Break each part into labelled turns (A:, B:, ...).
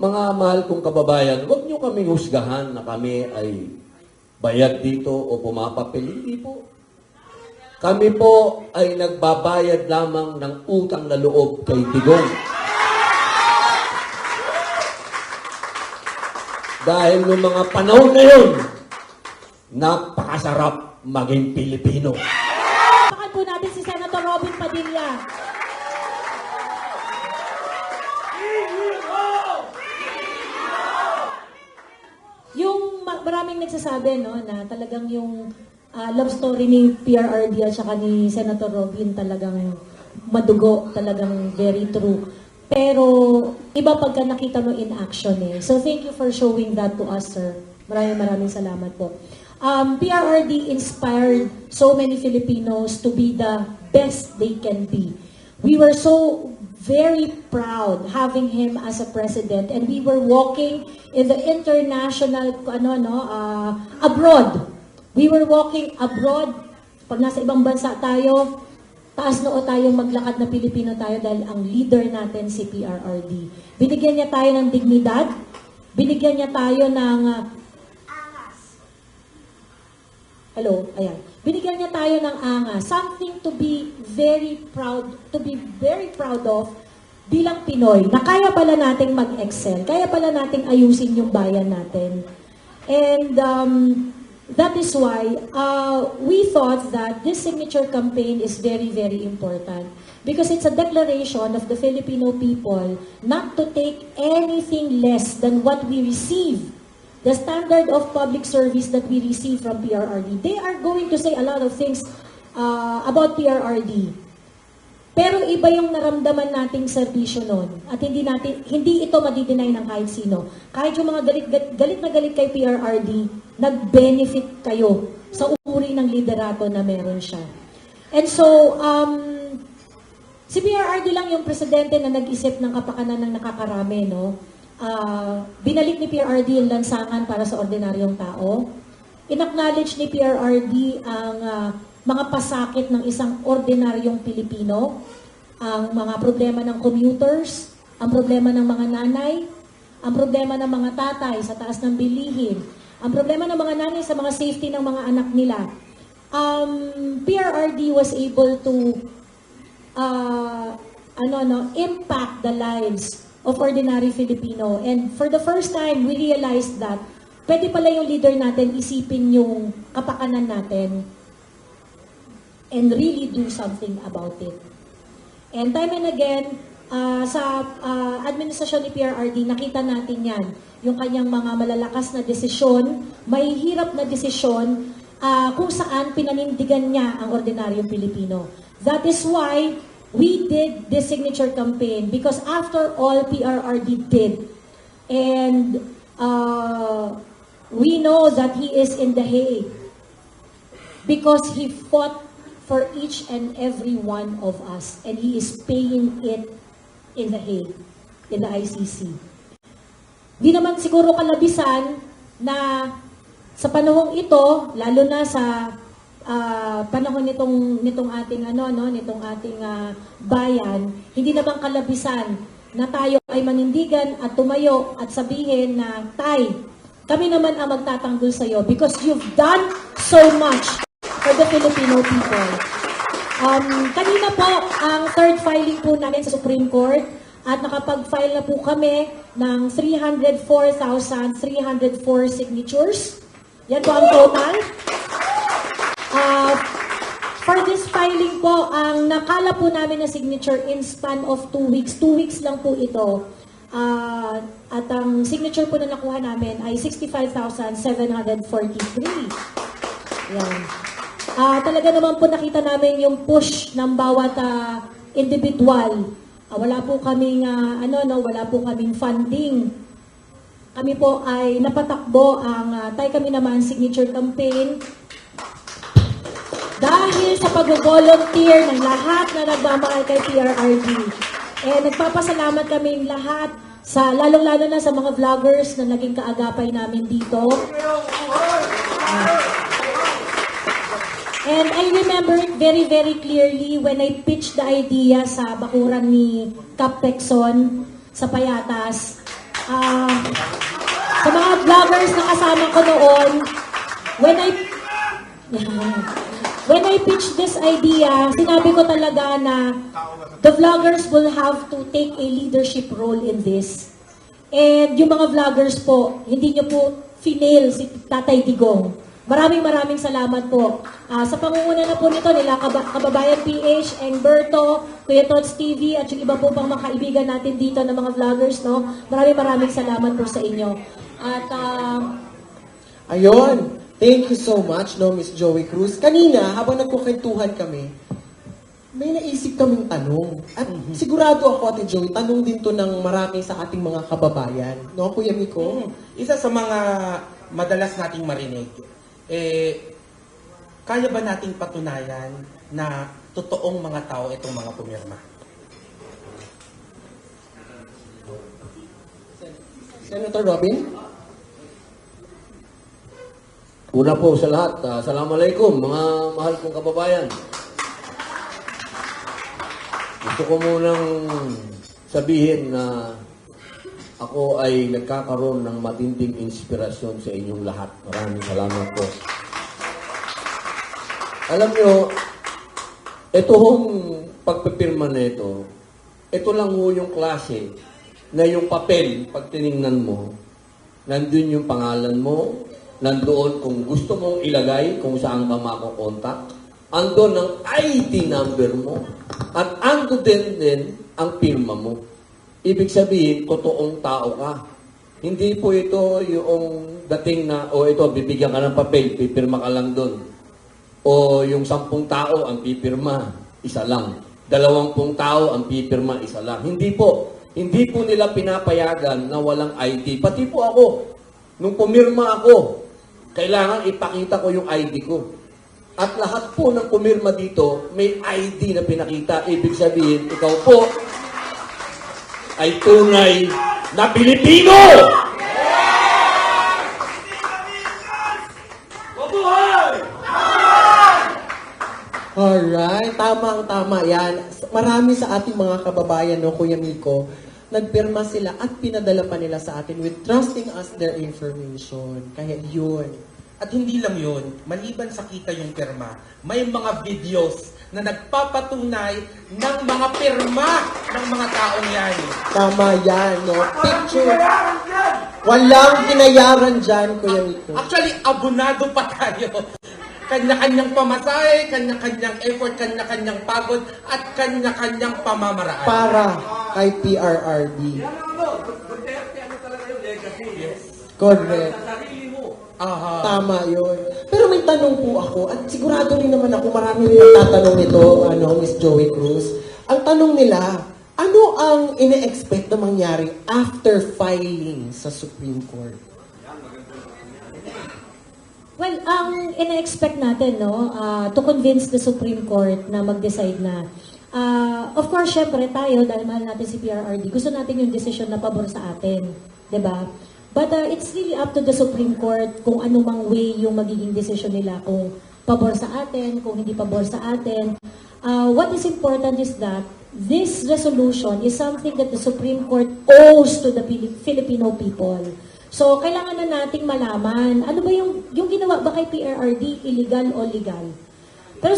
A: Mga mahal kong kababayan, huwag niyo kaming husgahan na kami ay bayad dito o pumapapil. Hindi po. Kami po ay nagbabayad lamang ng utang na loob kay Digong. Dahil noong mga panahon na yun, napakasarap maging Pilipino.
B: Pakan po natin si Senator Robin Padilla. Yung maraming nagsasabi na talagang yung love story ni PRRD at saka ni Senator Robin talagang madugo, talagang very true. Pero iba pagka nakita mo in action eh. So thank you for showing that to us, sir. Maraming salamat po. PRRD inspired so many Filipinos to be the best they can be. We were so very proud having him as a president, and we were walking in the international abroad. We were walking abroad. Pag nasa ibang bansa tayo, taas noo tayong maglakad na Pilipino tayo dahil ang leader natin si PRRD. Binigyan niya tayo ng dignidad, binigyan niya tayo ng binigyan niya tayo ng angas, something to be very proud of bilang Pinoy, na kaya pala nating mag-excel, kaya pala nating ayusin yung bayan natin. And that is why we thought that this signature campaign is very, very important because it's a declaration of the Filipino people not to take anything less than what we receive. The standard of public service that we receive from PRRD. They are going to say a lot of things about PRRD. Pero iba yung naramdaman nating serbisyo nun. At hindi ito madideny ng kahit sino. Kahit yung mga galit na galit kay PRRD, nag-benefit kayo sa uri ng liderato na meron siya. And so, si PRRD lang yung presidente na nag-isip ng kapakanan ng nakakarami, no? Binalik ni PRRD yung lansangan para sa ordinaryong tao. In-acknowledge ni PRRD ang mga pasakit ng isang ordinaryong Pilipino, ang mga problema ng commuters, ang problema ng mga nanay, ang problema ng mga tatay sa taas ng bilihin, ang problema ng mga nanay sa mga safety ng mga anak nila. PRRD was able to impact the lives of ordinary Filipino. And for the first time, we realized that pwede pala yung leader natin isipin yung kapakanan natin and really do something about it. And time and again, sa administrasyon ni PRRD, nakita natin yan. Yung kanyang mga malalakas na desisyon, may hirap na desisyon kung saan pinanindigan niya ang ordinaryong Pilipino. That is why we did this signature campaign because after all, PRRD did. And we know that he is in The Hague because he fought for each and every one of us. And he is paying it in The Hague, in the ICC. Di naman siguro kalabisan na sa panahong ito, lalo na sa panahon nitong ating bayan, hindi naman kalabisan na tayo ay manindigan at tumayo at sabihin na, Tay, kami naman ang magtatanggol sa iyo because you've done so much for the Filipino people. Kanina po ang third filing po namin sa Supreme Court at nakapag-file na po kami ng 304,304 signatures. Yan po ang total. For this filing po, ang nakala po namin na signature in span of 2 weeks. 2 weeks lang po ito. At ang signature po na nakuha namin ay 65,743. Yan. Talaga naman po nakita namin yung push ng bawat individual. Wala po kaming wala po kaming funding. Kami po ay napatakbo ang Tay Kami Naman signature campaign. Dahil sa pag-volunteer ng lahat na nagmamahal kay PRRD. Nagpapasalamat kaming lahat, lalong-lalo na sa mga vloggers na naging kaagapay namin dito. And I remember it very, very clearly when I pitched the idea sa bakuran ni Cap Pecson sa Payatas. Sa mga vloggers na kasama ko noon, when I pitched this idea, sinabi ko talaga na the vloggers will have to take a leadership role in this. And yung mga vloggers po, hindi nyo po finail si Tatay Digong. Maraming salamat po. Sa pangunguna na po nito nila, Kababayan PH, Engberto, Kuya Tots TV, at yung iba po pang mga kaibigan natin dito ng mga vloggers, no? Maraming salamat po sa inyo. At,
C: Ayun. Thank you so much, no, Miss Joey Cruz. Kanina, habang nagkukwentuhan kami, may naisip kaming tanong. At sigurado ako, Ate Joey, tanong din to ng marami sa ating mga kababayan. No, Kuya Miko?
D: Isa sa mga madalas nating marinig, kaya ba nating patunayan na totoong mga tao itong mga pumirma?
C: Senator Robin?
A: Una po sa lahat, assalamualaikum mga mahal kong kababayan. Gusto ko munang sabihin na ako ay nagkakaroon ng matinding inspirasyon sa inyong lahat. Maraming salamat po. Alam nyo, itong pagpipirma na ito lang ho yung klase na yung papel, pag tiningnan mo, nandun yung pangalan mo, nandoon kung gusto mong ilagay kung saan ka makokontak, andun ang ID number mo, at andun din ang pirma mo. Ibig sabihin, totoong tao ka. Hindi po ito yung dating na, ito, bibigyan ka ng papel, pipirma ka lang doon. O yung 10 tao ang pipirma, isa lang. 20 tao ang pipirma, isa lang. Hindi po. Hindi po nila pinapayagan na walang ID. Pati po ako, nung pumirma ako, kailangan ipakita ko yung ID ko. At lahat po ng pumirma dito, may ID na pinakita. Ibig sabihin, ikaw po ay tunay na Pilipino!
C: Alright, tama yan. Marami sa ating mga kababayan, no, Kuya Miko, nagpirma sila at pinadala pa nila sa atin with trusting us their information. Kaya yun.
D: At hindi lang yun, maliban sa kita yung pirma, may mga videos na nagpapatunay ng mga pirma ng mga taong yan.
C: Tama yan, no? Picture. Walang binayaran dyan, Kuya Miko.
D: Actually, abonado pa tayo. Kanya-kanyang pamasahe, kanya-kanyang effort, kanya-kanyang pagod, at kanya-kanyang pamamaraan.
C: Para kay PRRD. Correct.
D: Aha.
C: Tama yun. Pero may tanong po ako, at sigurado rin naman ako, marami rin nagtatanong nito, Miss Joey Cruz. Ang tanong nila, ano ang ine-expect na mangyari after filing sa Supreme Court?
B: well, ang ina-expect natin, no, to convince the Supreme Court na mag-decide na, of course, syempre tayo, dahil mahal natin si PRRD, gusto natin yung decision na pabor sa atin. 'Di ba? But it's really up to the Supreme Court kung anumang way yung magiging decision nila, kung pabor sa atin, kung hindi pabor sa atin. What is important is that this resolution is something that the Supreme Court owes to the Filipino people. So, kailangan na nating malaman, ano ba yung ginawa ba kay PRRD, illegal o legal? Pero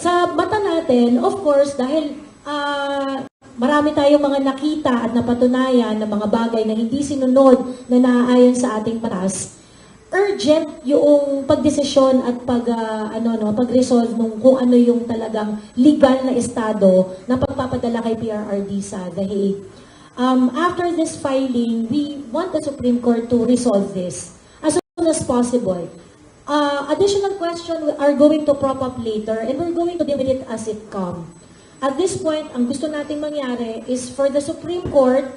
B: sa mata natin, of course, dahil marami tayong mga nakita at napatunayan ng mga bagay na hindi sinunod na naaayon sa ating batas, urgent yung pagdesisyon at pag-resolve nung kung ano yung talagang legal na estado na pagpapadala kay PRRD sa The Hague. After this filing, we want the Supreme Court to resolve this as soon as possible. Additional questions are going to prop up later and we're going to deal with it as it comes. At this point, ang gusto nating mangyari is for the Supreme Court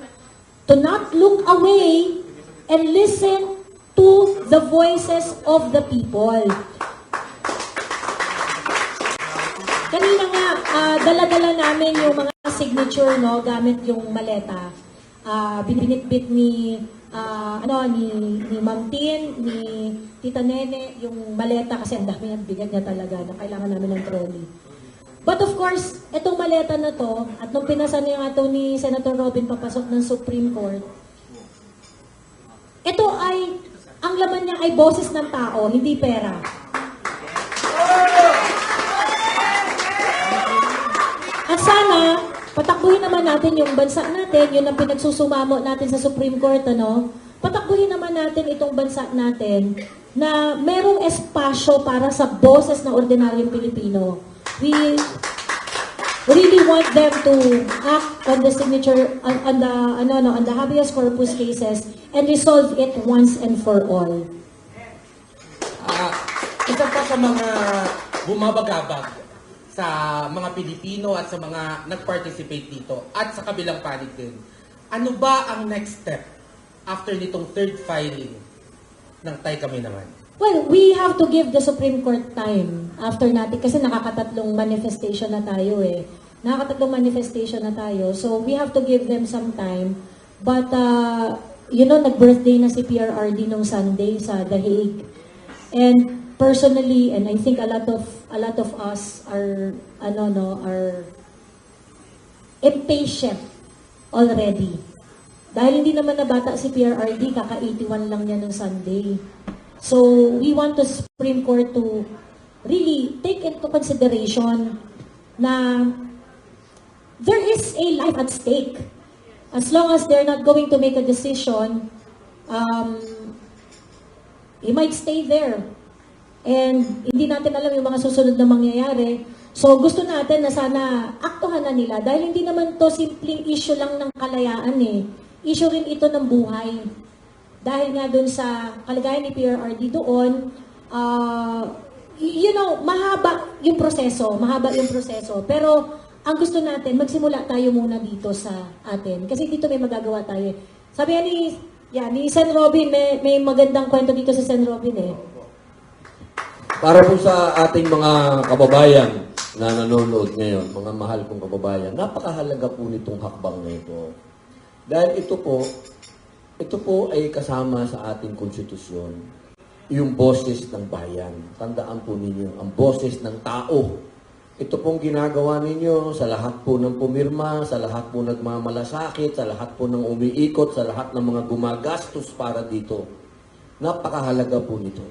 B: to not look away and listen to the voices of the people. Kanina nga, dala-dala namin yung mga signature, no, gamit yung maleta. Binitbit ni Ma'am Tin, ni Tita Nene, yung maleta kasi ang dami ang bigat niya talaga na kailangan namin ng trolley. But of course, itong maleta na to, at nung pinasa niya nga ito ni Senator Robin papasok ng Supreme Court, ito ay, ang laman niya ay boses ng tao, hindi pera. At sana, patakbuhin naman natin yung bansa natin, yun ang pinagsusumamo natin sa Supreme Court, ano? Patakbuhin naman natin itong bansa natin na merong espasyo para sa boses ng ordinaryong Pilipino. We really want them to act on the signature, on the habeas corpus cases and resolve it once and for all.
D: Isa pa sa mga bumabagabag sa mga Pilipino at sa mga nag-participate dito at sa kabilang panig din. Ano ba ang next step after nitong third filing ng Tay Kami Naman?
B: Well, we have to give the Supreme Court time after natin kasi nakakatatlong manifestation na tayo eh. Nakakatatlong manifestation na tayo. So, we have to give them some time. But, nag-birthday na si PRRD nung Sunday sa The Hague. And personally, and I think a lot of us are impatient already. Dahil hindi naman nabata si PRRD, kaka-81 lang niya nung Sunday. So, we want the Supreme Court to really take into consideration na there is a life at stake. As long as they're not going to make a decision, he might stay there. And hindi natin alam yung mga susunod na mangyayari. So gusto natin na sana aktuhan na nila dahil hindi naman to simpleng issue lang ng kalayaan eh. Issue rin ito ng buhay. Dahil nga dun sa kalagayan ni PRRD doon, mahaba yung proseso. Pero ang gusto natin, magsimula tayo muna dito sa atin. Kasi dito may magagawa tayo. Sabi ni Sen. Robin, may magandang kwento dito sa Sen. Robin eh.
A: Para po sa ating mga kababayan na nanonood ngayon, mga mahal kong kababayan, napakahalaga po nitong hakbang na ito. Dahil ito po ay kasama sa ating konstitusyon, yung boses ng bayan. Tandaan po ninyo, ang boses ng tao. Ito pong ginagawa ninyo sa lahat po ng pumirma, sa lahat po nagmamalasakit, sa lahat po ng umiikot, sa lahat ng mga gumagastos para dito. Napakahalaga po nito.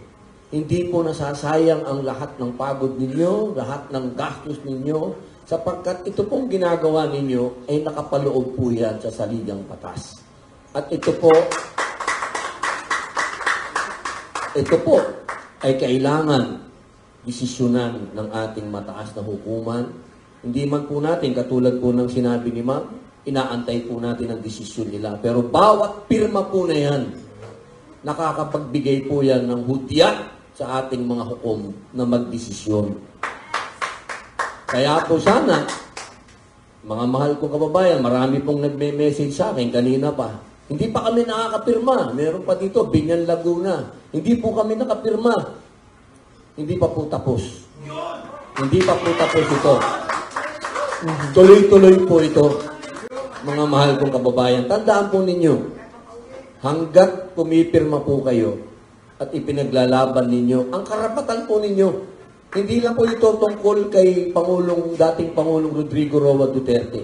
A: Hindi po nasasayang ang lahat ng pagod ninyo, lahat ng gastos ninyo, sapagkat ito pong ginagawa ninyo ay nakapaloob po yan sa saligang batas. At ito po ay kailangan desisyonan ng ating mataas na hukuman. Hindi man po natin, katulad po ng sinabi ni Ma'am, inaantay po natin ang desisyon nila. Pero bawat pirma po na yan, nakakapagbigay po yan ng hudyat sa ating mga hukom na magdesisyon. Kaya po sana, mga mahal kong kababayan, marami pong nagme-message sa akin kanina pa. Hindi pa kami nakakapirma. Meron pa dito, Binyan Laguna. Hindi po kami nakapirma. Hindi pa po tapos. Hindi pa po tapos ito. Tuloy-tuloy po ito, mga mahal kong kababayan. Tandaan po ninyo, hanggat pumipirma po kayo at ipinaglalaban ninyo, ang karapatan po ninyo, hindi lang po ito tungkol kay dating Pangulong Rodrigo Roa Duterte.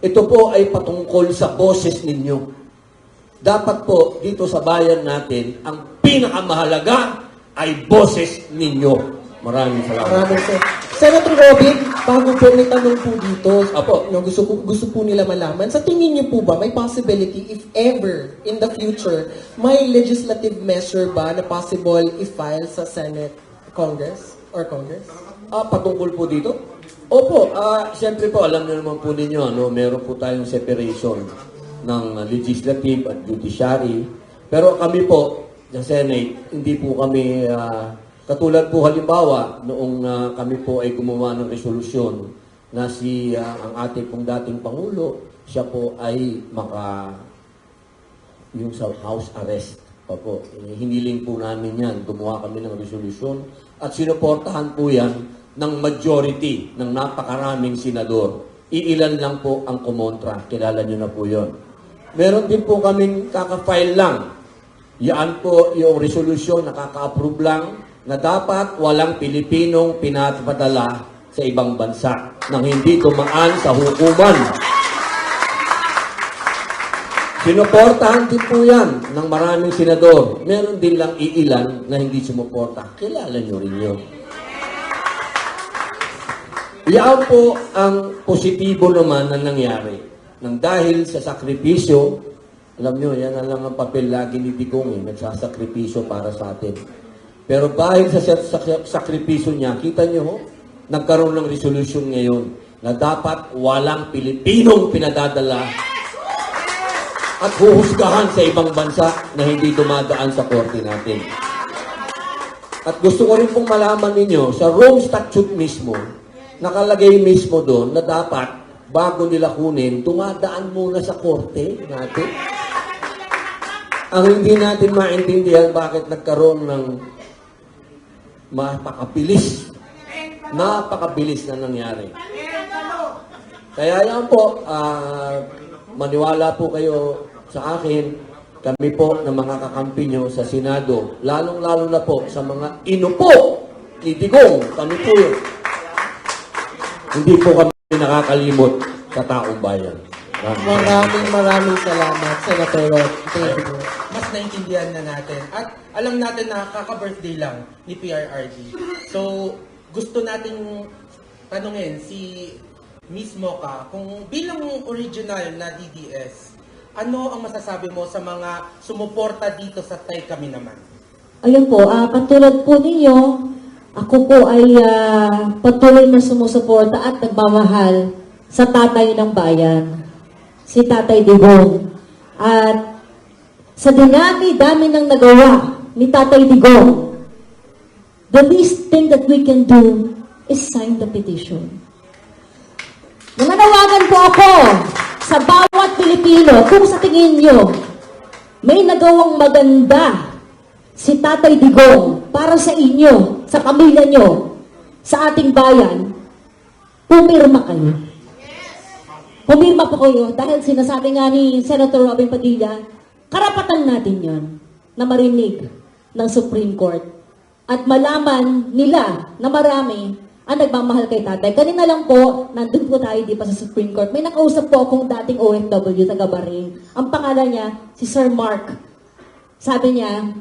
A: Ito po ay patungkol sa boses ninyo. Dapat po dito sa bayan natin, ang pinakamahalaga ay boses ninyo. Maraming salamat.
C: Maraming salamat. Senator Robin, bago po may tanong po dito,
A: Apo.
C: gusto po nila malaman, sa tingin niyo po ba may possibility if ever in the future may legislative measure ba na possible i-file sa Senate, Congress?
A: Patungkol po dito? Opo, siyempre po, alam niyo naman po ninyo, meron po tayong separation ng legislative at judiciary. Pero kami po, sa Senate, hindi po kami, katulad po halimbawa, noong kami po ay gumawa ng resolusyon na ang ating pong dating Pangulo, siya po ay yung sa house arrest. Opo, hiniling po namin yan. Gumawa kami ng resolusyon at sinuportahan po yan ng majority ng napakaraming senador. Iilan lang po ang kumontra. Kilala nyo na po yon. Meron din po kaming kaka-file lang. Yan po yung resolusyon na kaka-approve lang na dapat walang Pilipinong pinapadala sa ibang bansa nang hindi tumaan sa hukuman. Sinuportahan din po yan ng maraming senador. Meron din lang iilan na hindi sumuporta. Kilala nyo rin yun. Yan po ang positibo naman na nangyari. Nang dahil sa sakripisyo, alam nyo, yan na lang ang papel lagi ni Digong, nagsasakripisyo para sa atin. Pero dahil sa sakripisyo niya, kita nyo ho, nagkaroon ng resolution ngayon na dapat walang Pilipinong pinadadala at huhusgahan sa ibang bansa na hindi dumadaan sa korte natin. At gusto ko rin pong malaman ninyo, sa Rome Statute mismo, nakalagay mismo doon na dapat, bago nila kunin, dumadaan muna sa korte natin. Ang hindi natin maintindihan bakit nagkaroon ng napakabilis na nangyari. Kaya yan po, maniwala po kayo sa akin, kami po na mga kakampi nyo sa Senado, lalong-lalo na po sa mga inupo ni Digong, kami po yun. Hindi po kami nakakalimot sa taong bayan.
C: Maraming salamat, Senator Rod. Thank you.
D: Mas naintindihan na natin. At alam natin na kaka-birthday lang ni PRRD. So, gusto nating tanungin si Miss Mocha, kung bilang original na DDS, ano ang masasabi mo sa mga sumuporta dito sa Tay Kami Naman?
B: Ayun po, katulad po ninyo, ako po ay patuloy na sumusuporta at nagmamahal sa tatay ng bayan, si Tatay Digong. At sa dami ng nagawa ni Tatay Digong, the least thing that we can do is sign the petition. Nananawagan po ako sa bawat Pilipino kung sa tingin nyo may nagawang maganda si Tatay Digong para sa inyo, sa pamilya nyo, sa ating bayan, pumirma kayo. Pumirma po kayo dahil sinasabi nga ni Senator Robin Padilla, karapatan natin yon na marinig ng Supreme Court at malaman nila na marami ang nagmamahal kay tatay. Kanina lang po, nandun po tayo di pa sa Supreme Court. May nakausap po akong dating OFW, taga Bahrain. Ang pangalan niya, si Sir Mark. Sabi niya,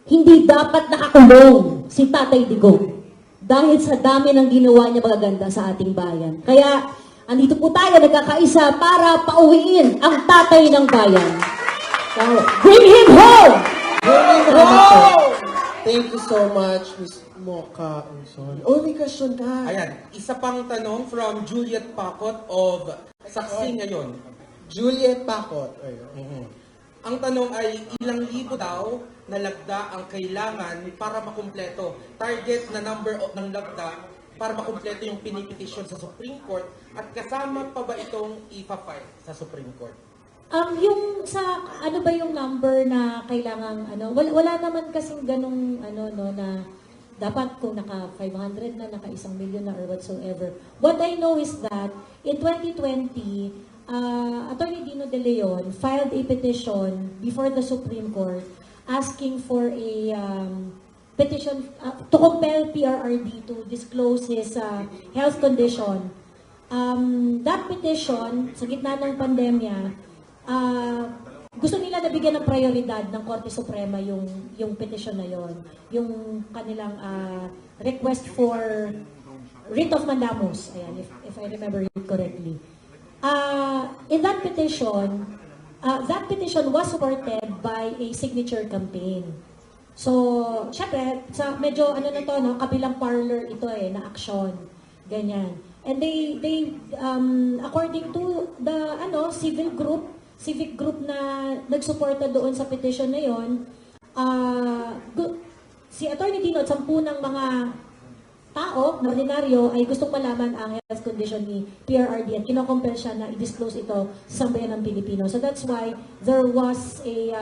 B: hindi dapat nakakulong si Tatay Digong dahil sa dami ng ginawa niya magaganda sa ating bayan. Kaya, andito po tayo nagkakaisa para pauwiin ang tatay ng bayan. So, bring him home!
C: Thank you so much, Miss Mocha. Oh, may question ka.
D: Ayan, isa pang tanong from Juliet Pacot of Saksi Ngayon.
C: Juliet Pacot.
D: Ang tanong ay, ilang libo daw na lagda ang kailangan para makumpleto? Target na number ng lagda para makumpleto yung pinipetisyon sa Supreme Court at kasama pa ba itong ipa-file sa Supreme Court?
B: Yung sa, ano ba yung number na kailangan, wala naman kasing ganong, na dapat kung naka 500 na, naka 1 million na or whatsoever. What I know is that, in 2020, Attorney Dino De Leon filed a petition before the Supreme Court asking for a petition to compel PRRD to disclose his health condition. That petition, sa gitna ng pandemya, gusto nila na bigyan ng prioridad ng Korte Suprema yung petition na yon, yung kanilang request for writ of mandamus, ayan, if I remember it correctly. In that petition was supported by a signature campaign. So, syempre, medyo na to, no, kabilang parlor ito na aksyon, ganyan. And they according to the civic group na nagsuporta doon sa petition na yon, si Attorney Dino at 10 ng mga tao na ordinaryo ay gustong malaman ang health condition ni PRRD at kinocompel siya na i-disclose ito sa sambayan ng Pilipino. So that's why there was a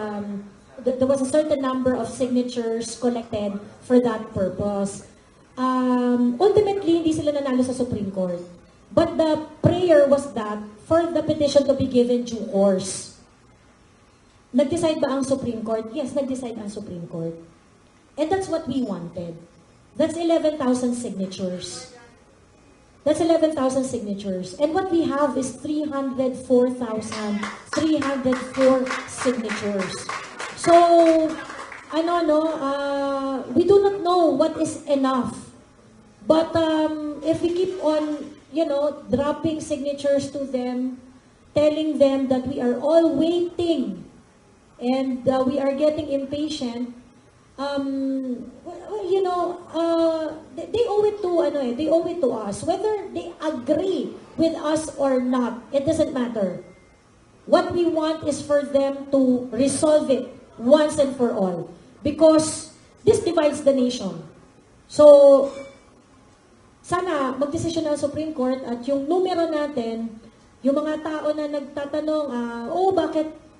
B: certain number of signatures collected for that purpose. Ultimately, hindi sila nanalo sa Supreme Court. But the prayer was that for the petition to be given due course. Nag-decide ba ang Supreme Court? Yes, nag-decide ang Supreme Court. And that's what we wanted. That's 11,000 signatures. That's 11,000 signatures. And what we have is 304,304 signatures. So, we do not know what is enough. But if we keep on, dropping signatures to them, telling them that we are all waiting and we are getting impatient, they owe it to they owe it to us. Whether they agree with us or not, it doesn't matter. What we want is for them to resolve it once and for all, because this divides the nation. So sana magdesisyon ng Supreme Court at yung numero natin, yung mga tao na nagtatanong,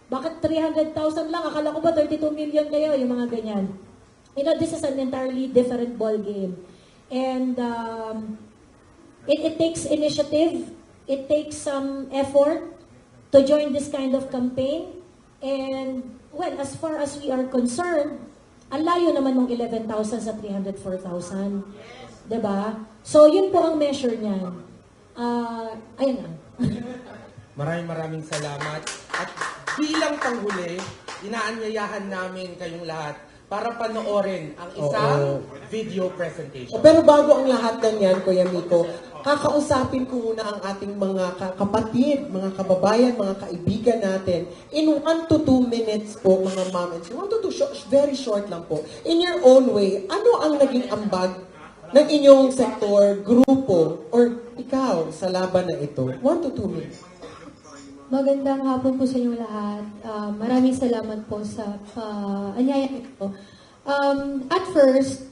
B: bakit 300,000 lang? Akala ko ba 32 million kayo? Yung mga ganyan. This is an entirely different ball game. And it takes initiative, it takes some effort to join this kind of campaign. And, well, as far as we are concerned, ang layo naman ng 11,000 sa 304,000. Diba? So, yun po ang measure niyan. Ayun na.
D: Maraming salamat. At bilang panghuli, inaanyayahan namin kayong lahat para panoorin ang isang video presentation.
C: Pero bago ang lahat ng yan, Kuya Miko, kakausapin ko muna ang ating mga kapatid, mga kababayan, mga kaibigan natin. In 1 to 2 minutes po, mga ma'am and sir. 1 to 2, very short lang po. In your own way, ano ang naging ambag ng inyong sektor, grupo, or ikaw sa laban na ito? 1 to 2 minutes.
E: Magandang hapon po sa inyong lahat. Maraming salamat po sa anyaya ito. At first,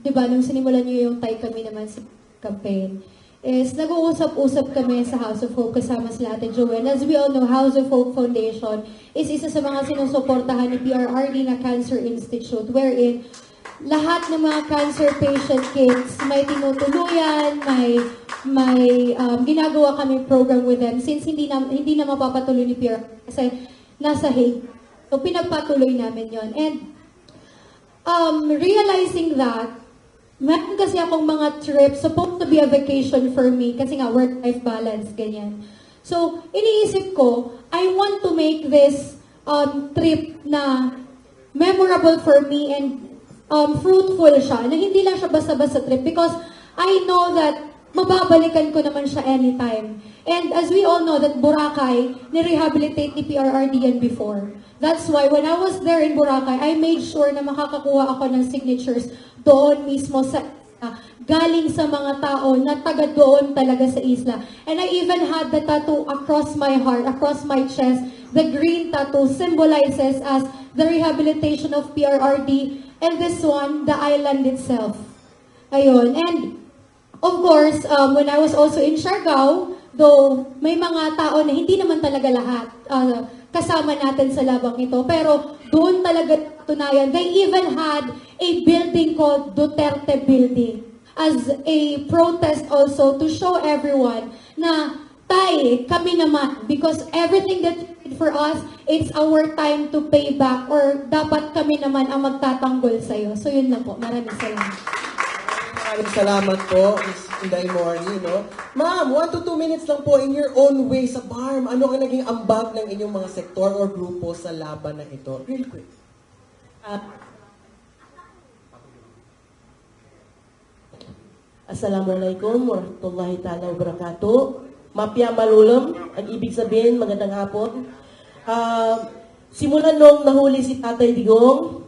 E: di ba, nung sinimulan niyo yung Tay Kami Naman sa campaign, is nag-uusap-usap kami sa House of Hope kasama sila Ate Joanne. As we all know, House of Hope Foundation is isa sa mga sinusuportahan ni PRRD na Cancer Institute, wherein lahat ng mga cancer patient kids may tinutuluyan, may ginagawa kami program with them since hindi na mapapatuloy ni PR kasi nasa Hague. So pinagpatuloy namin yon. And realizing that, meron kasi akong mga trips, supposed to be a vacation for me kasi nga work-life balance, ganyan. So iniisip ko, I want to make this trip na memorable for me and fruitful siya, na hindi lang siya basta-basta trip because I know that mababalikan ko naman siya anytime. And as we all know that Boracay, ni-rehabilitate ni PRRD yan before. That's why when I was there in Boracay, I made sure na makakakuha ako ng signatures doon mismo sa galing sa mga tao na taga doon talaga sa isla. And I even had the tattoo across my heart, across my chest. The green tattoo symbolizes as the rehabilitation of PRRD, and this one, the island itself. Ayun. And of course, when I was also in Siargao, though may mga tao na hindi naman talaga lahat kasama natin sa labang ito, pero doon talaga tunayan. They even had a building called Duterte Building as a protest also to show everyone na Tay, kami naman, because everything that you did for us, it's our time to pay back, or dapat kami naman ang magtatanggol sa'yo. So yun na po. Maraming salamat.
C: Maraming salamat po, Ms. Inday Morny, no? Ma'am, 1 to 2 minutes lang po in your own way sa BARM. Ano ang naging ambag ng inyong mga sektor or grupo sa laban na ito? Real quick.
F: Assalamualaikum warahmatullahi ta'ala wabarakatuh. Mapya malulom, ang ibig sabihin, magandang hapon. Simulan nung nahuli si Tatay Digong,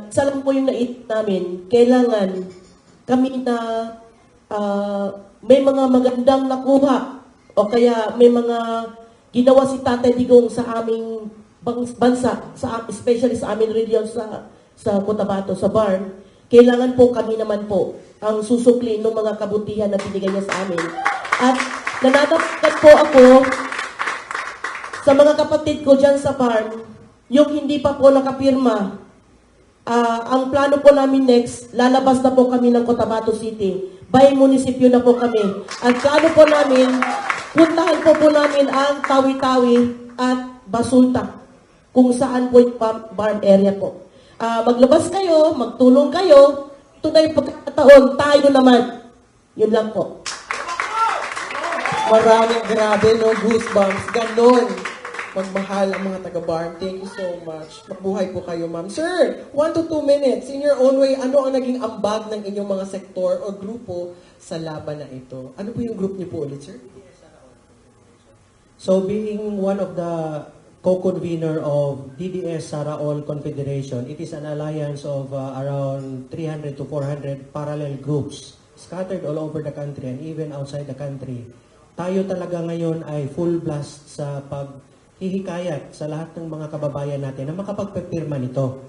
F: isa lang po yung nait namin, kailangan kami na may mga magandang nakuha o kaya may mga ginawa si Tatay Digong sa aming bansa, especially sa aming region sa Cotabato, sa BARM. Kailangan po kami naman po ang susukli ng mga kabutihan na binigay niya sa amin. At nananawagan po ako sa mga kapatid ko dyan sa BARM, yung hindi pa po nakapirma, ang plano po namin next, lalabas na po kami ng Cotabato City. By munisipyo na po kami. At plano po namin, puntahan po namin ang Tawi-Tawi at Basulta, kung saan po yung BARM area po. Maglabas kayo, magtulong kayo, ito na yung pagkakataon, tayo naman. Yun lang po.
C: Maraming grabe, no? Goosebumps. Ganon. Magmahal ang mga taga-BARM. Thank you so much. Magbuhay po kayo, ma'am. Sir, 1 to 2 minutes. In your own way, ano ang naging ambag ng inyong mga sektor o grupo sa laban na ito? Ano po yung group niyo po ulit, sir?
G: So being one of the co-convener of DDS Saraol Confederation, it is an alliance of around 300 to 400 parallel groups scattered all over the country and even outside the country. Tayo talaga ngayon ay full blast sa paghihikayat sa lahat ng mga kababayan natin na makapagpapirma nito.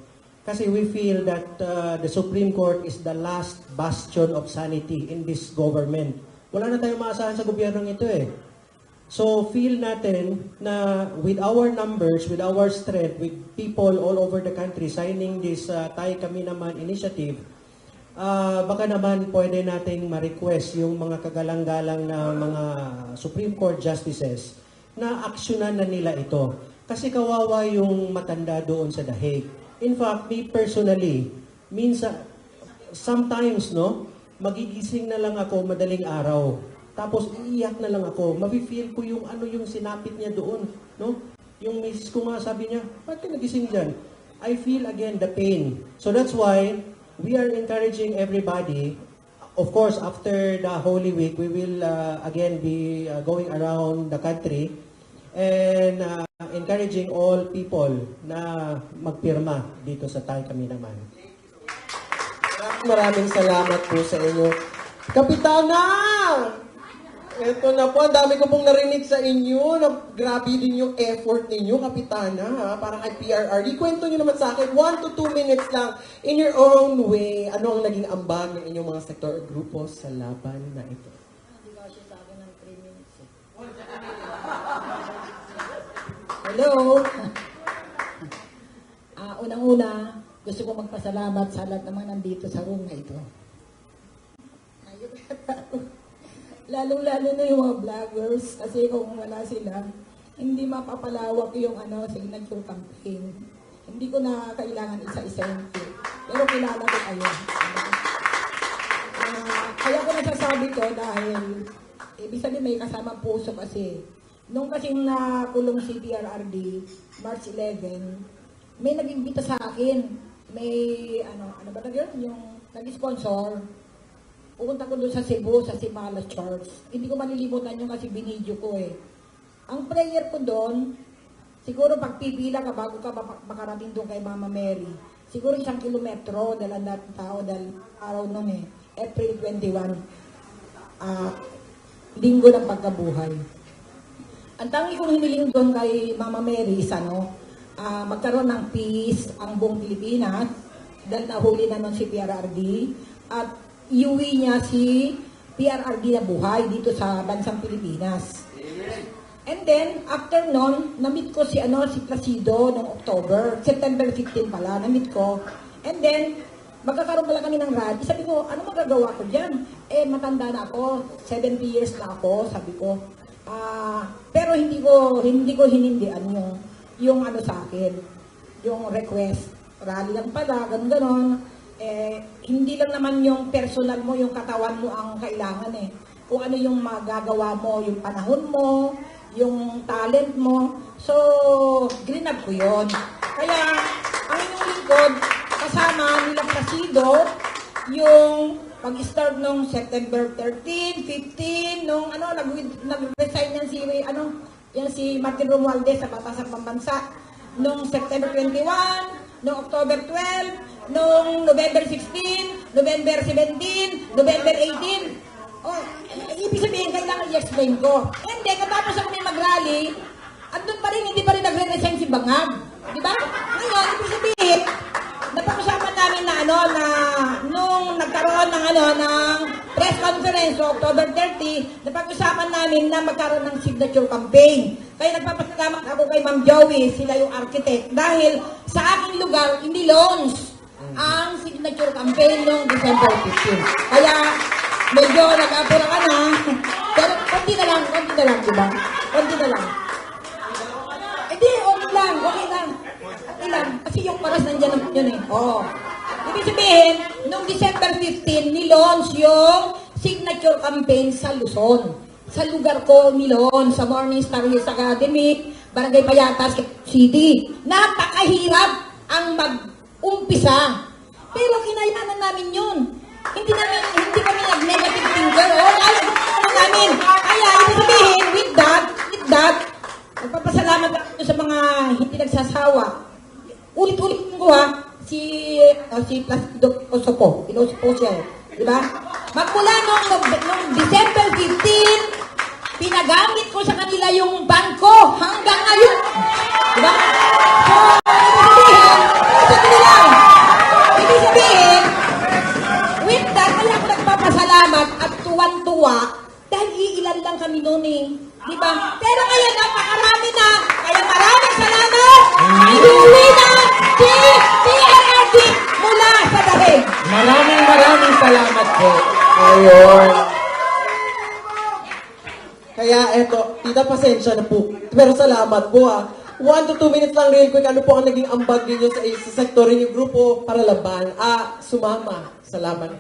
G: Kasi we feel that the Supreme Court is the last bastion of sanity in this government. Wala na tayong maasahan sa gobyernong ito eh. So feel natin na with our numbers, with our strength, with people all over the country signing this Tayo Kami Naman initiative, baka naman pwede nating ma-request yung mga kagalang-galang na mga Supreme Court justices na aksyonan na nila ito. Kasi kawawa yung matanda doon sa The Hague. In fact, me personally, sometimes, no, magigising na lang ako madaling araw. Tapos iiyak na lang ako. Mafe-feel ko yung ano yung sinapit niya doon, no? Yung misis ko nga sabi niya, "Bakit ka nagising diyan?" I feel again the pain. So that's why we are encouraging everybody. Of course, after the Holy Week, we will again be going around the country and encouraging all people na magpirma dito sa Tayo Kami Naman.
C: Maraming salamat po sa inyo. Kapitana! Ito na po, ang dami ko pong narinig sa inyo. Grabe din yung effort ninyo, Kapitana, ha? Para kay PRRD. Kwento nyo naman sa akin, 1 to 2 minutes lang, in your own way, ano ang naging ambag ng inyong mga sektor o grupo sa laban na ito?
H: Hello! Unang-una, gusto ko magpasalamat sa lahat ng mga nandito sa room na ito. Lalo-lalo na yung mga vloggers kasi kung wala sila, hindi mapapalawak yung signature campaign. Hindi ko na kailangan isa-isa yung pero kilala ko kayo. Kaya ko nasasabi to dahil ibig sabihin may kasamang puso kasi. Nung kasing nakulong si PRRD, March 11, may nag-imbita sa akin. May, ano ba na yun? Yung nag-sponsor. Pupunta ko doon sa Cebu, sa Simala Church. Hindi ko malilimutan yun kasi binidyo ko eh. Ang prayer ko doon, siguro pagpipila ka bago ka makarating doon kay Mama Mary, siguro 1 kilometro, dala natin tao dahil araw noon eh, April 21, linggo ng pagkabuhay. Ang tangi kong hiniling doon kay Mama Mary is magkaroon ng peace ang buong Pilipinas dahil nahuli na nun si PRRD at iuwi niya si PRRD na buhay dito sa bansang Pilipinas. And then, after nun, na-meet ko si Placido noong September 15 pala, na-meet ko. And then, magkakaroon pala kami ng rally. Sabi ko, ano magagawa ko dyan? Eh, matanda na ako, 70 years na ako, sabi ko. Pero hindi ko hinindian yung sa akin, yung request. Rally lang pala, ganun-ganon. Hindi lang naman yung personal mo, yung katawan mo ang kailangan eh. Kung ano yung magagawa mo, yung panahon mo, yung talent mo. So, grinab ko yun. Kaya, ang inyong lingkod, kasama nila Placido, yung pag-start nung September 13, 15, nung nag-resign yan si Martin Romualdez sa Batasang Pambansa. Nung September 21, nung October 12, nung November 16, November 17, November 18. Ibig sabihin, kailangan i-explain ko. Hindi, katapos ako may mag-rally, andun pa rin, hindi pa rin nagre-resign si Bangag. Di ba? Ngayon, ibig sabihin, napag-usapan namin na nung nagkaroon ng press conference so October 30, napag-usapan namin na magkaroon ng signature campaign. Kaya nagpapasalamat ako kay Ma'am Joey, sila yung architect, dahil sa aking lugar, hindi launch ang signature campaign noong December 15. Kaya, medyo nag-apura ka na, pero konti na lang, di ba? Konti na lang. Okay lang. Kasi yung paras nandiyan naman yun eh. Ibig sabihin, noong December 15, nilaunch yung signature campaign sa Luzon. sa lugar ko, Milon, sa Morning Star Hills Academy, Barangay Payatas, City. Napakahirap ang mag-umpisa. Pero kinayanan namin yun. Hindi kami nag-negative finger. Namin. Kaya, ibig sabihin, with that, nagpapasalamat ako sa mga hindi nagsasawa. Ulit-ulit ko si Placido Osopo. Pinuso siya eh. Diba? Magmula nung December 15, pinagamit ko sa kanila yung bangko hanggang ngayon. Diba? So, ibig sabihin, with that, kaya ako nagpapasalamat at tuwan-tuwa dahil iilan lang kami noon eh. Diba? Pero ngayon, napakarami na. Kaya maraming salamat. Iuwi na si PRRD mula sa Dahig.
D: Maraming salamat po.
C: Ayun. Kaya eto, tita, pasensya na po. Pero salamat po 1 to 2 minutes lang real quick. Ano po ang naging ambag ninyo sa sektor niyo grupo para laban? Sumama. Salamat.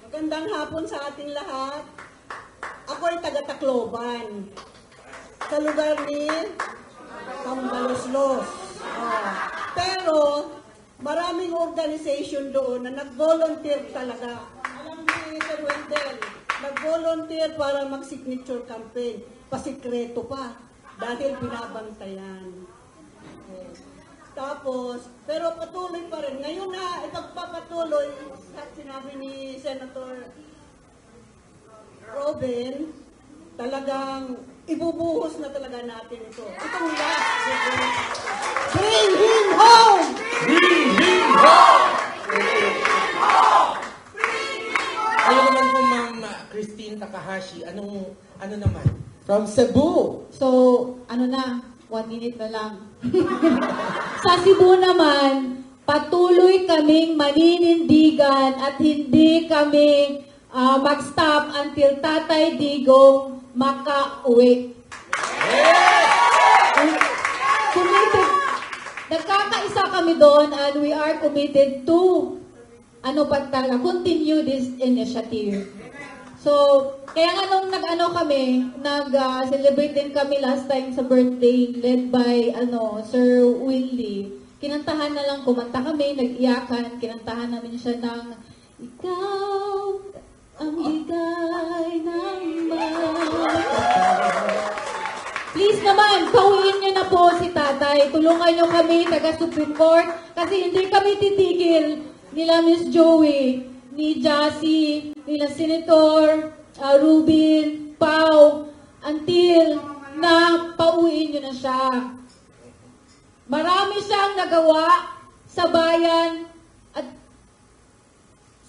I: Magandang hapon sa ating lahat. Ako ay taga-Tacloban. Sa lugar ni Tambaloslos. Pero maraming organization doon na nag-volunteer talaga. Alam ni Sir Wendell, nag-volunteer para mag-signature campaign. Pasikreto pa. Dahil binabantayan. Tapos, pero patuloy pa rin. Ngayon na ipagpapatuloy, at sinabi ni Senator Robin, talagang ibubuhos na talaga natin ito. Itong last. Bring him home!
D: Kayo naman po, Ma'am Christine Takahashi, ano naman?
C: From Cebu.
E: So, 1 minute na lang. Sa Cebu naman, patuloy kaming maninindigan at hindi kami mag-stop until Tatay Digong makauwi. Committed. Nagkakaisa kami doon and we are committed to continue this initiative. So, kaya nga nung nag-celebrate din kami last time sa birthday led by Sir Willie. Kinantahan na lang, kumanta kami, nag-iyakan, kinantahan namin siya ng Ikaw ang bigay ng Please naman, pauwiin niyo na po si Tatay. Tulungan niyo kami, taga-Supreme Court, kasi hindi kami titigil nila Miss Joey, ni Jassy, nila Senator Rubin, Pau, until na pauwiin niyo na siya. Marami siyang nagawa sa bayan at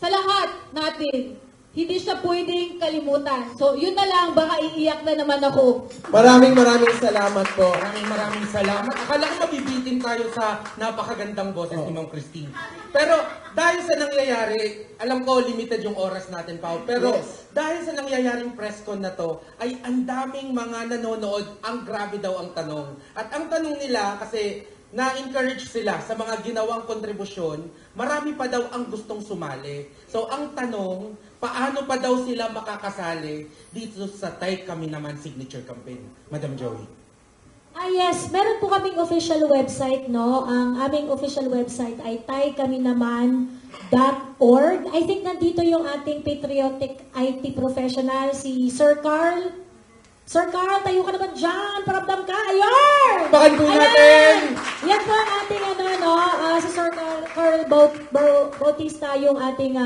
E: sa lahat natin. Hindi siya pwedeng kalimutan. So, yun na lang, baka iiyak na naman ako.
C: Maraming salamat po.
D: Maraming salamat. Akala ko mabibitin tayo sa napakagandang boses ni Ma'am Christine. Pero dahil sa nangyayari, alam ko limited yung oras natin, Pao. Pero dahil sa nangyayaring press con na to, ay ang daming mga nanonood, ang grabe daw ang tanong. At ang tanong nila, kasi na-encourage sila sa mga ginawang kontribusyon, marami pa daw ang gustong sumali. So ang tanong, paano pa daw sila makakasali dito sa Tay Kami Naman signature campaign? Madam Joey.
B: Yes, meron po kaming official website, no? Ang aming official website ay taykaminaman.org. I think nandito yung ating patriotic IT professional, si Sir Carl. Sir Carl, tayo ka naman dyan. Paramdam ka. Ayun!
C: Bakan po natin!
B: Yan po ang ating si Sir Carl Bautista, yung ating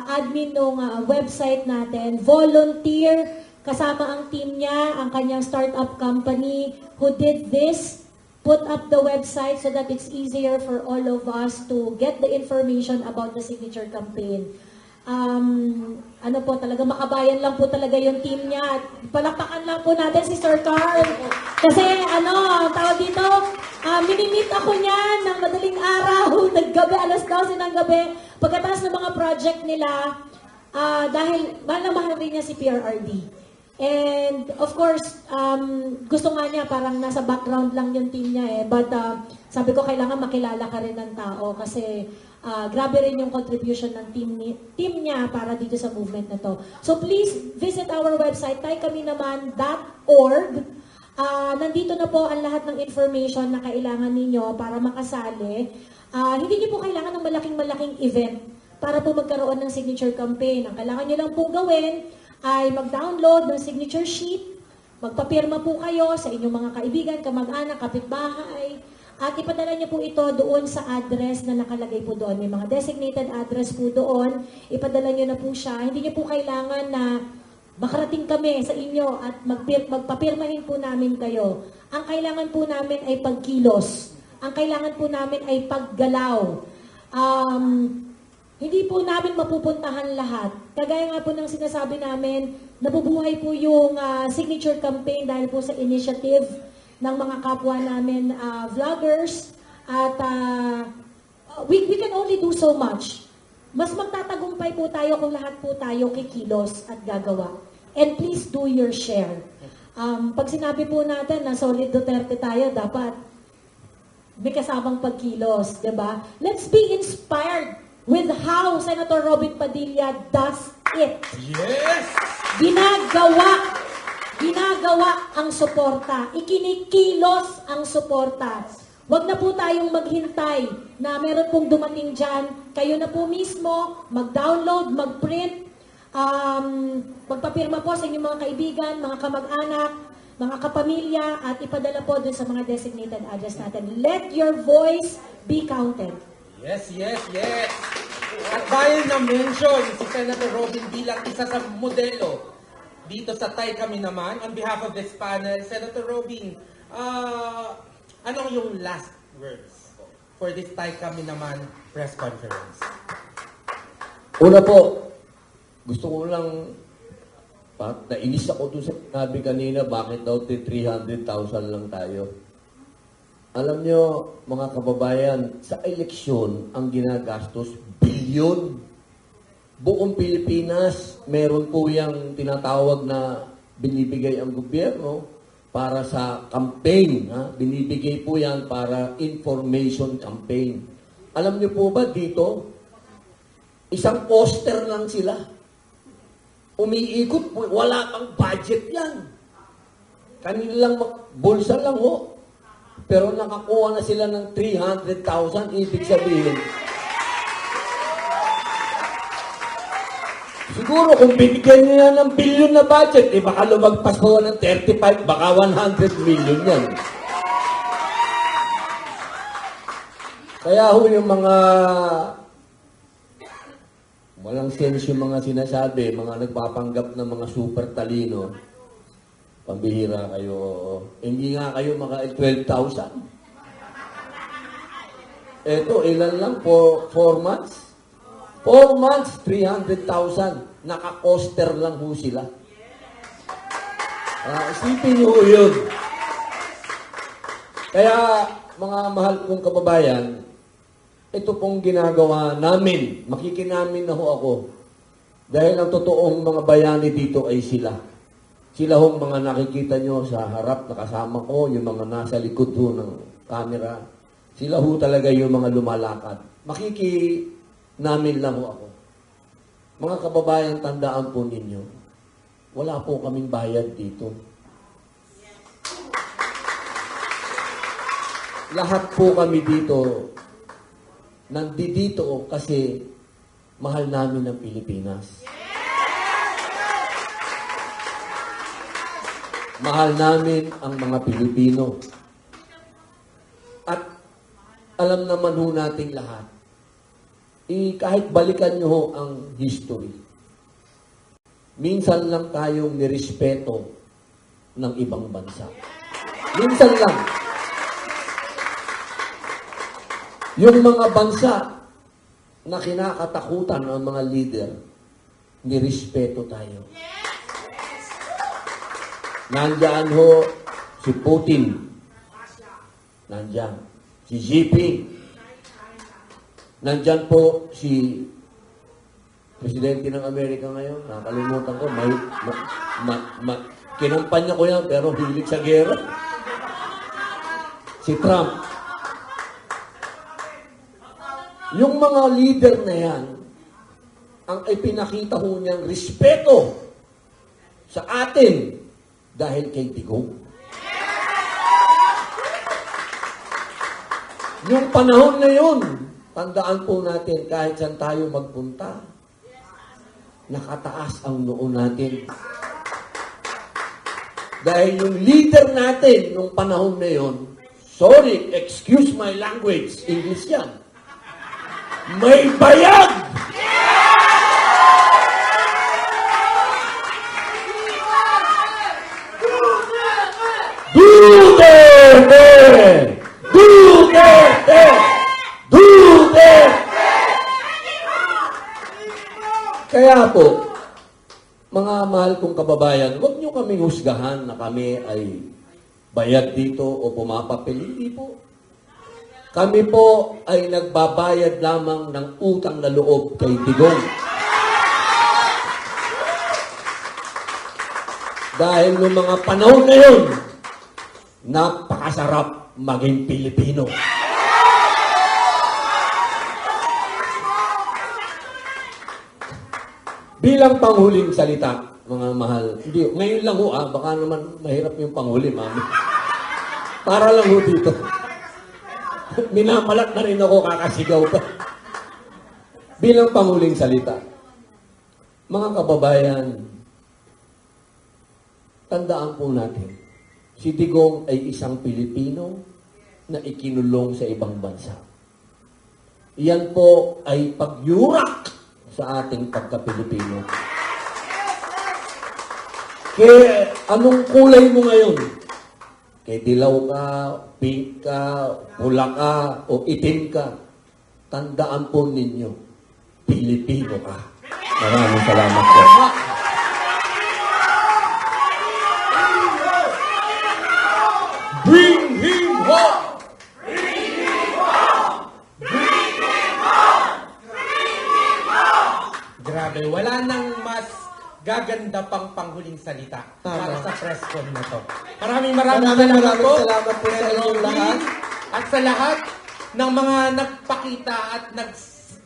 B: admin ng website natin. Volunteer, kasama ang team niya, ang kanyang startup company who did this, put up the website so that it's easier for all of us to get the information about the signature campaign. Talaga makabayan lang po talaga yung team niya. At palakpakan lang po natin si Sir Carl. Kasi tawag dito, minimit ako niyan ng madaling araw, naggabi, 12 ng gabi, pagkatapos ng mga project nila, dahil mahal na mahal rin niya si PRRD. And of course, gusto nga niya parang nasa background lang yung team niya eh. But Sabi ko, kailangan makilala ka rin ng tao kasi grabe rin yung contribution ng team niya para dito sa movement na to. So please visit our website, taykami-naman.org. Nandito na po ang lahat ng information na kailangan ninyo para makasali. Hindi niyo po kailangan ng malaking event para po magkaroon ng signature campaign. Ang kailangan niyo lang pong gawin ay mag-download ng signature sheet, magpapirma po kayo sa inyong mga kaibigan, kamag-anak, kapitbahay, at ipadala niyo po ito doon sa address na nakalagay po doon. May mga designated address po doon. Ipadala niyo na po siya. Hindi niyo po kailangan na makarating kami sa inyo at magpapirmahin po namin kayo. Ang kailangan po namin ay pagkilos. Ang kailangan po namin ay paggalaw. Hindi po namin mapupuntahan lahat. Kagaya nga po ng sinasabi namin, nabubuhay po yung signature campaign dahil po sa initiative ng mga kapwa namin vloggers. At we can only do so much. Mas magtatagumpay po tayo kung lahat po tayo kikilos at gagawa. And please do your share. Pag sinabi po natin na solid Duterte tayo, dapat may kasamang pagkilos, diba? Let's be inspired with how Senator Robin Padilla does it.
D: Yes!
B: Ginagawa ang suporta. Ikinikilos ang suporta. Huwag na po tayong maghintay na meron pong dumating dyan. Kayo na po mismo, mag-download, mag-print, magpapirma po sa inyong mga kaibigan, mga kamag-anak, mga kapamilya, at ipadala po dun sa mga designated address natin. Let your voice be counted.
D: Yes, yes, yes. At dahil na-mention si Senator Robin bilang isa sa modelo dito sa Tay Kami Naman, on behalf of this panel, Senator Robin, ano yung last words for this Tay Kami Naman press conference?
A: Una po, gusto ko lang, nainis ako doon sa sinabi kanina, bakit daw 300,000 lang tayo. Alam nyo, mga kababayan, sa eleksyon, ang ginagastos, bilyon. Buong Pilipinas, meron po yung tinatawag na binibigay ang gobyerno para sa campaign. Binibigay po yan para information campaign. Alam niyo po ba dito, isang poster lang sila. Umiikot po, wala pang budget yan. Kanilang bulsa lang ho. Pero nakakuha na sila ng 300,000, ibig sabihin. Siguro kung binigyan niya ng billion na budget, baka lumagpas ko ng 35, baka 100 million yan. Kaya ho yung mga walang sense yung mga sinasabi, mga nagpapanggap ng mga super talino, pambihira kayo. Hindi nga kayo maka 12,000. Eto, ilan lang? 4 months? 4 months, 300,000. Naka-coaster lang ho sila. Isipin nyo yun. Kaya, mga mahal kong kababayan, ito pong ginagawa namin. Makikinamin na ho ako. Dahil ang totoong mga bayani dito ay sila. Sila hong mga nakikita nyo sa harap na kasama ko, yung mga nasa likod ho ng camera. Sila ho talaga yung mga lumalakad. Makikinamin lang ho ako. Mga kababayan, tandaan po ninyo, wala po kaming bayad dito. Lahat po kami dito, nandito kasi mahal namin ang Pilipinas. Mahal namin ang mga Pilipino. At alam naman ho nating lahat, kahit balikan nyo ho ang history, minsan lang tayong nirespeto ng ibang bansa. Minsan lang. Yung mga bansa na kinakatakutan ng mga leader, nirespeto tayo. Nandyan ho si Putin. Nandyan. Si Xi Jinping. Nandyan po si Presidente ng Amerika ngayon. Nakalimutan ko. Kinampanya ko yan, pero hilig sa gera. Si Trump. Yung mga leader na yan, ang ipinakita ho niyang respeto sa atin dahil kay Digong. Yung panahon na yun, tandaan po natin kahit saan tayo magpunta, nakataas ang noo natin. Dahil yung leader natin nung panahon na yun, sorry, excuse my language, English yan, may bayag! Duterte! Duterte! Duterte! Kaya po, mga mahal kong kababayan, huwag niyo kaming husgahan na kami ay bayad dito o pumapapil. Hindi po. Kami po ay nagbabayad lamang ng utang na loob kay Digong. Dahil noong mga panahon na yun, napakasarap maging Pilipino. Bilang panghuling salita, mga mahal, hindi, ngayon lang ho baka naman mahirap yung panghuli, mami. Para lang ho dito. Minamalat na rin ako, kakasigaw pa. Bilang panghuling salita, mga kababayan, tandaan po natin, si Digong ay isang Pilipino na ikinulong sa ibang bansa. Iyan po ay pagyurak sa ating pagka-Pilipino. Kaya anong kulay mo ngayon? Kaya dilaw ka, pink ka, pula ka, o itim ka. Tandaan po ninyo, Pilipino ka. Maraming salamat po. Bring him home! Bring him home! Bring him home!
D: Bring him home! Grabe, wala nang mas gaganda pang panghuling salita para sa press con na to. Maraming salamat po
C: sa inyong lahat.
D: At sa lahat ng mga nagpakita at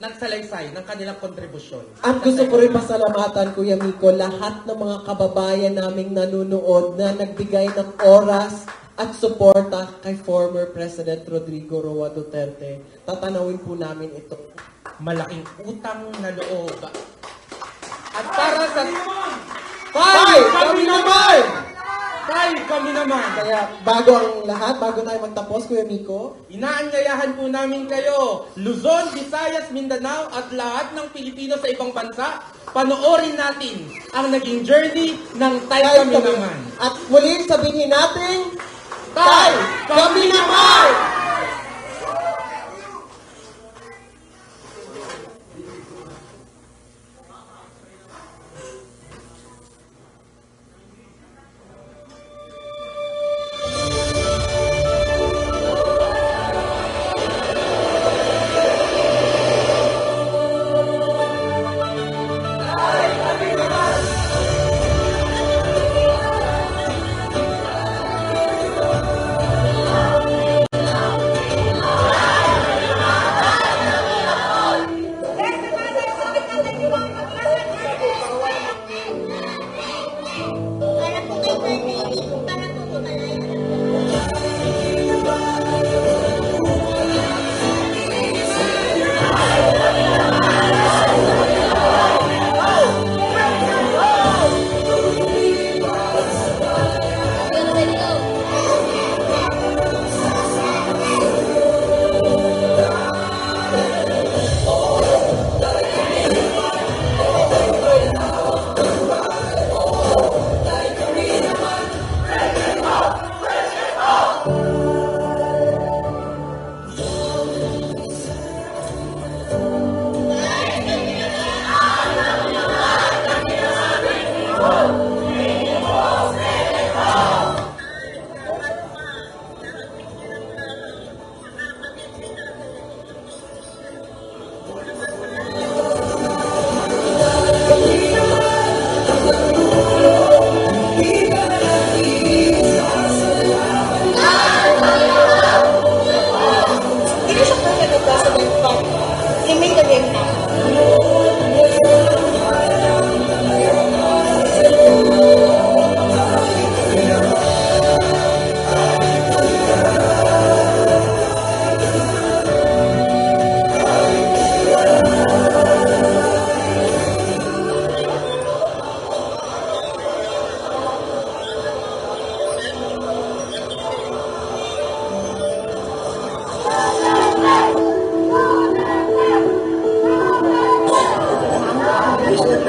D: nagsalaysay ng kanilang kontribusyon.
C: At gusto ko rin pasalamatan, Kuya Miko, lahat ng mga kababayan naming nanonood na nagbigay ng oras at suporta kay former President Rodrigo Roa Duterte. Tatanawin po namin ito.
D: Malaking utang na loob. At para sa...
C: Tay! Kami naman!
D: Tay! Kami naman!
C: Kaya bago ang lahat, bago tayo magtapos, Kuya Miko,
D: Inaanyayahan po namin kayo, Luzon, Visayas, Mindanao at lahat ng Pilipino sa ibang bansa, panoorin natin ang naging journey ng Tay Kami Naman.
C: At muli sabihin natin, Tay! Kami naman!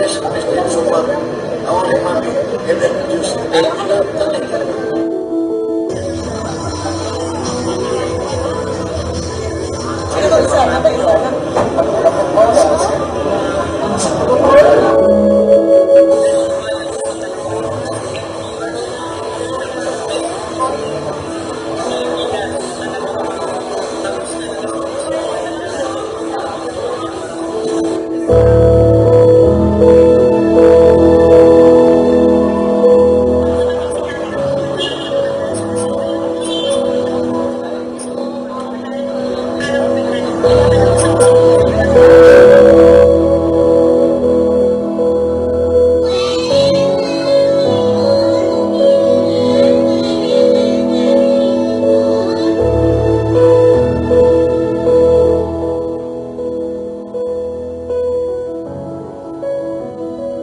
J: Mr. Yusuf, I want him money. And then just,